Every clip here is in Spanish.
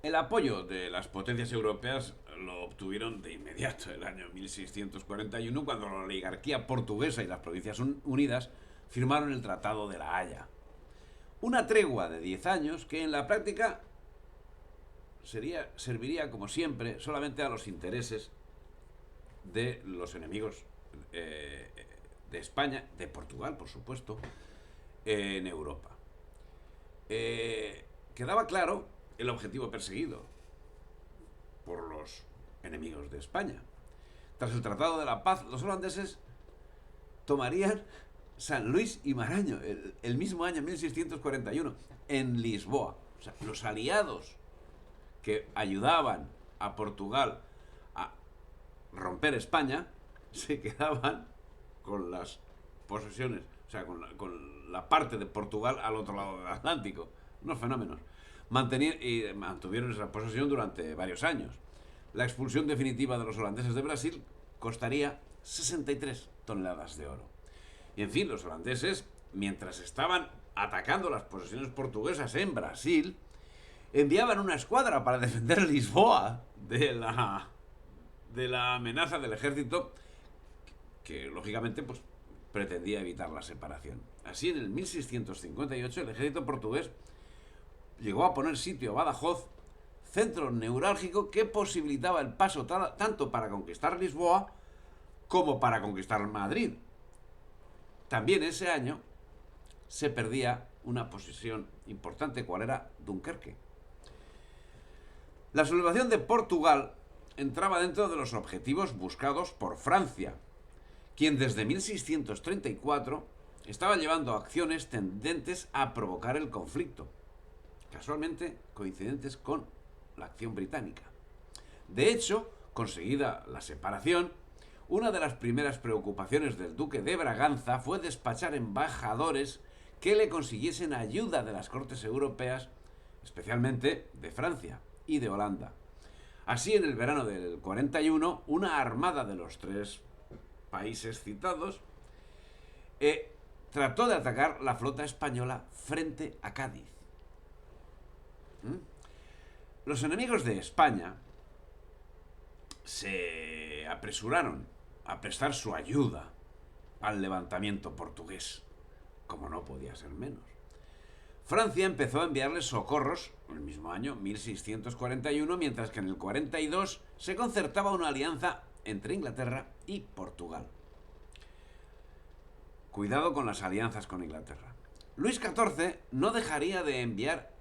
El apoyo de las potencias europeas lo obtuvieron de inmediato el año 1641, cuando la oligarquía portuguesa y las Provincias Unidas firmaron el Tratado de la Haya. Una tregua de 10 años que en la práctica serviría, como siempre, solamente a los intereses de los enemigos de España, de Portugal, por supuesto, en Europa. Quedaba claro el objetivo perseguido por los enemigos de España. Tras el Tratado de la Paz, los holandeses tomarían San Luis y Maraño el mismo año 1641 en Lisboa. O sea, los aliados que ayudaban a Portugal a romper España se quedaban con las posesiones, o sea, con la parte de Portugal al otro lado del Atlántico. Unos fenómenos. Mantuvieron esa posesión durante varios años. La expulsión definitiva de los holandeses de Brasil costaría 63 toneladas de oro. Y en fin, los holandeses, mientras estaban atacando las posesiones portuguesas en Brasil, enviaban una escuadra para defender Lisboa de la amenaza del ejército que lógicamente pues pretendía evitar la separación. Así, en el 1658 el ejército portugués llegó a poner sitio a Badajoz, centro neurálgico que posibilitaba el paso tanto para conquistar Lisboa como para conquistar Madrid. También ese año se perdía una posición importante, cual era Dunkerque. La sublevación de Portugal entraba dentro de los objetivos buscados por Francia, quien desde 1634 estaba llevando acciones tendentes a provocar el conflicto, casualmente coincidentes con la acción británica. De hecho, conseguida la separación, una de las primeras preocupaciones del duque de Braganza fue despachar embajadores que le consiguiesen ayuda de las cortes europeas, especialmente de Francia y de Holanda. Así, en el verano del 41, una armada de los tres países citados trató de atacar la flota española frente a Cádiz. Los enemigos de España se apresuraron a prestar su ayuda al levantamiento portugués, como no podía ser menos. Francia empezó a enviarles socorros en el mismo año, 1641, mientras que en el 42 se concertaba una alianza entre Inglaterra y Portugal. Cuidado con las alianzas con Inglaterra. Luis XIV no dejaría de enviar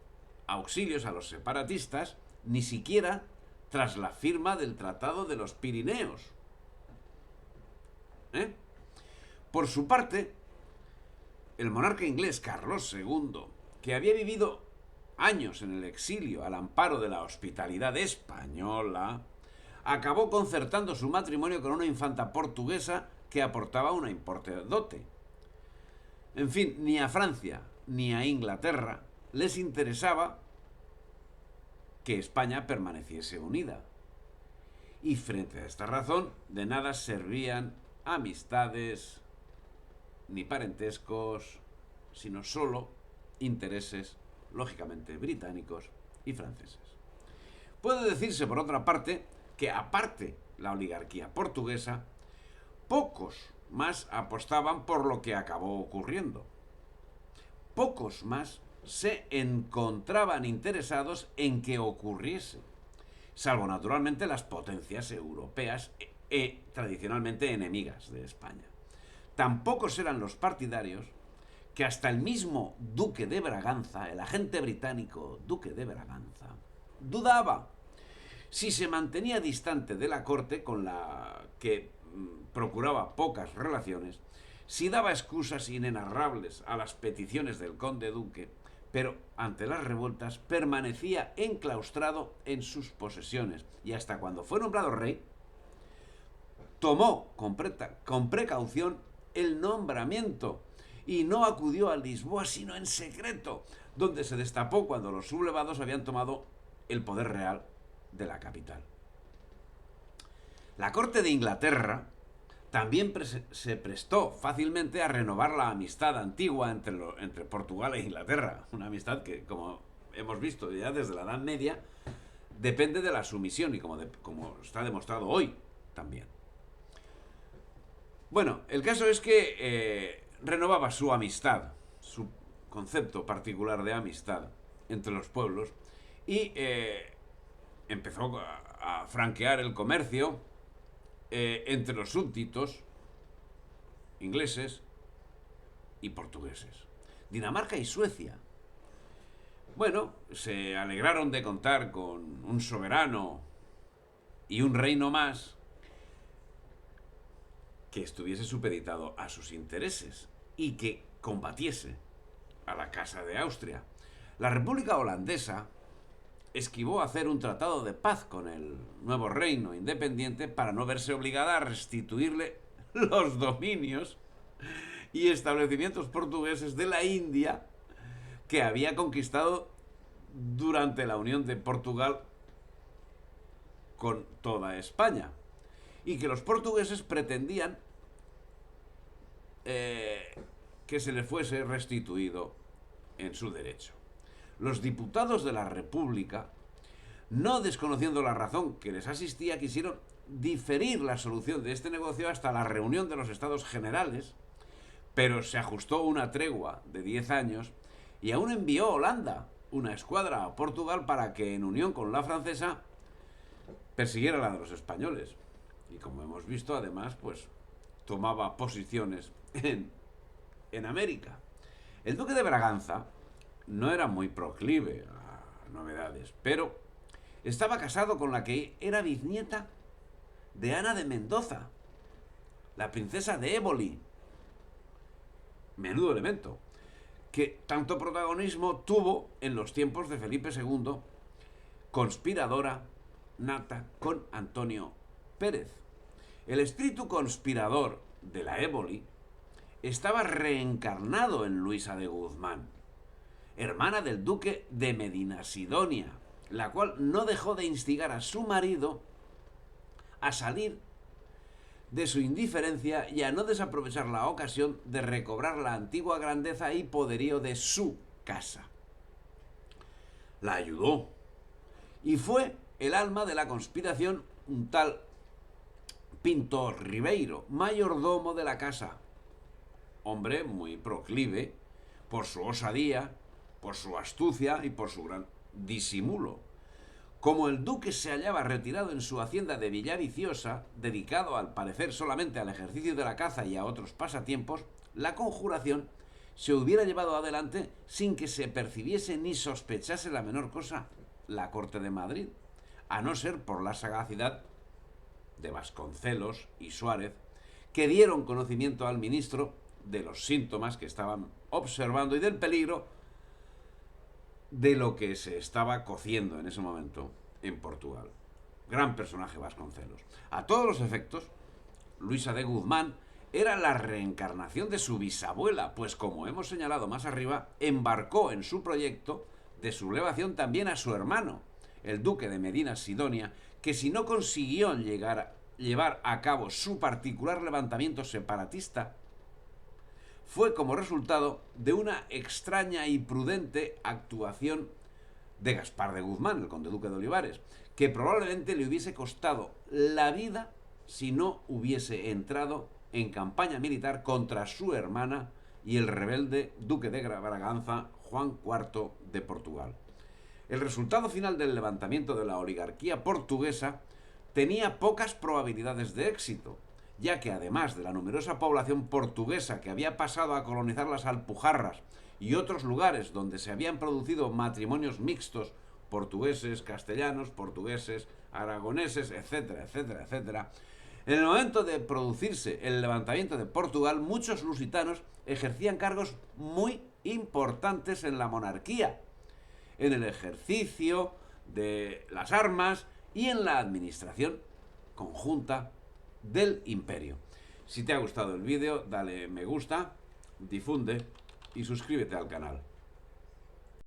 auxilios a los separatistas, ni siquiera tras la firma del Tratado de los Pirineos. Por su parte, el monarca inglés Carlos II, que había vivido años en el exilio al amparo de la hospitalidad española, acabó concertando su matrimonio con una infanta portuguesa que aportaba una importante dote. En fin, ni a Francia ni a Inglaterra les interesaba que España permaneciese unida. Y frente a esta razón, de nada servían amistades ni parentescos, sino solo intereses, lógicamente, británicos y franceses. Puede decirse, por otra parte, que aparte la oligarquía portuguesa, pocos más apostaban por lo que acabó ocurriendo. Pocos más se encontraban interesados en que ocurriese, salvo naturalmente las potencias europeas tradicionalmente enemigas de España. Tan pocos eran los partidarios que hasta el mismo duque de Braganza, el agente británico duque de Braganza, dudaba si se mantenía distante de la corte, con la que procuraba pocas relaciones, si daba excusas inenarrables a las peticiones del conde duque, pero ante las revueltas permanecía enclaustrado en sus posesiones, y hasta cuando fue nombrado rey tomó con precaución el nombramiento y no acudió a Lisboa sino en secreto, donde se destapó cuando los sublevados habían tomado el poder real de la capital. La corte de Inglaterra también se prestó fácilmente a renovar la amistad antigua entre Portugal e Inglaterra, una amistad que, como hemos visto ya desde la Edad Media, depende de la sumisión, y como está demostrado hoy también. Bueno, el caso es que renovaba su amistad, su concepto particular de amistad entre los pueblos, y empezó a franquear el comercio entre los súbditos ingleses y portugueses. Dinamarca y Suecia, bueno, se alegraron de contar con un soberano y un reino más que estuviese supeditado a sus intereses y que combatiese a la Casa de Austria. La República Holandesa esquivó hacer un tratado de paz con el nuevo reino independiente para no verse obligada a restituirle los dominios y establecimientos portugueses de la India que había conquistado durante la unión de Portugal con toda España, y que los portugueses pretendían que se les fuese restituido en su derecho. Los diputados de la República, no desconociendo la razón que les asistía, quisieron diferir la solución de este negocio hasta la reunión de los Estados Generales, pero se ajustó una tregua de 10 años y aún envió Holanda una escuadra a Portugal para que, en unión con la francesa, persiguiera la de los españoles. Y como hemos visto, además, pues tomaba posiciones en América. El duque de Braganza no era muy proclive a novedades, pero estaba casado con la que era bisnieta de Ana de Mendoza, la princesa de Éboli. Menudo elemento, que tanto protagonismo tuvo en los tiempos de Felipe II, conspiradora nata con Antonio Pérez. El espíritu conspirador de la Éboli estaba reencarnado en Luisa de Guzmán, hermana del duque de Medinasidonia, la cual no dejó de instigar a su marido a salir de su indiferencia y a no desaprovechar la ocasión de recobrar la antigua grandeza y poderío de su casa. La ayudó, y fue el alma de la conspiración un tal Pinto Ribeiro, mayordomo de la casa, hombre muy proclive por su osadía, por su astucia y por su gran disimulo. Como el duque se hallaba retirado en su hacienda de Villaviciosa, dedicado al parecer solamente al ejercicio de la caza y a otros pasatiempos, la conjuración se hubiera llevado adelante sin que se percibiese ni sospechase la menor cosa la corte de Madrid, a no ser por la sagacidad de Vasconcelos y Suárez, que dieron conocimiento al ministro de los síntomas que estaban observando y del peligro de lo que se estaba cociendo en ese momento en Portugal. Gran personaje Vasconcelos. A todos los efectos, Luisa de Guzmán era la reencarnación de su bisabuela, pues, como hemos señalado más arriba, embarcó en su proyecto de sublevación también a su hermano, el duque de Medina Sidonia, que, si no consiguió llevar a cabo su particular levantamiento separatista, fue como resultado de una extraña y prudente actuación de Gaspar de Guzmán, el conde duque de Olivares, que probablemente le hubiese costado la vida si no hubiese entrado en campaña militar contra su hermana y el rebelde duque de Braganza, Juan IV de Portugal. El resultado final del levantamiento de la oligarquía portuguesa tenía pocas probabilidades de éxito, ya que, además de la numerosa población portuguesa que había pasado a colonizar las Alpujarras y otros lugares donde se habían producido matrimonios mixtos, portugueses, castellanos, portugueses, aragoneses, etcétera, etcétera, etcétera, en el momento de producirse el levantamiento de Portugal, muchos lusitanos ejercían cargos muy importantes en la monarquía, en el ejercicio de las armas y en la administración conjunta del imperio. Si te ha gustado el vídeo, dale me gusta, difunde y suscríbete al canal.